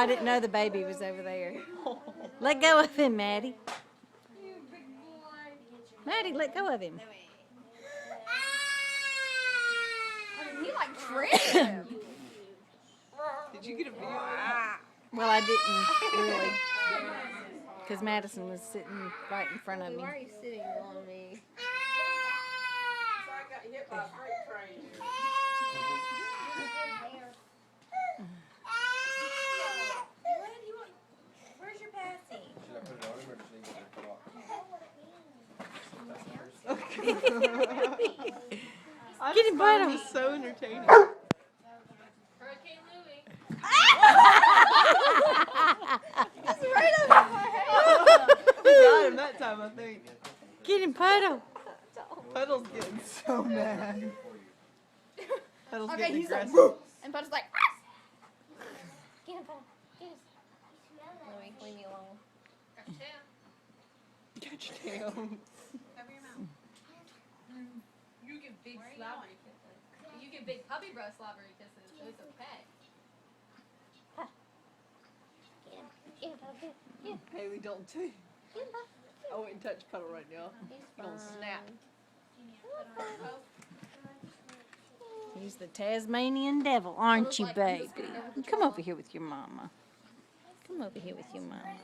I didn't know the baby was over there. Let go of him, Maddie. Maddie, let go of him. He like tripped him. Did you get a video? Well, I didn't really, because Madison was sitting right in front of me. Why are you sitting on me? I got hit by a freight train. Where's your passy? Should I put it on him or just leave it in the block? I Get just him, thought it Butto. was so entertaining. Hurricane Louie. It's right over my head. We got him that time, I think. Get him, Puddle. Puddle's getting so mad. Puddle's Okay, getting he's like, aggressive. and Puddle's like, get him, Puddle. Get him. Louie, leave me alone. Catch tail. Cover your mouth. You give big slobbery kisses. You give big puppy bro slobbery kisses, so it's okay. Get him, Puddle, get him. Haley, don't too. Get him, Puddle. I wouldn't touch Puddle right now. He's He's gonna snap. He's the Tasmanian devil, aren't you, Like, baby? he's gonna go with the Come over here with your mama. Come over here with your mama.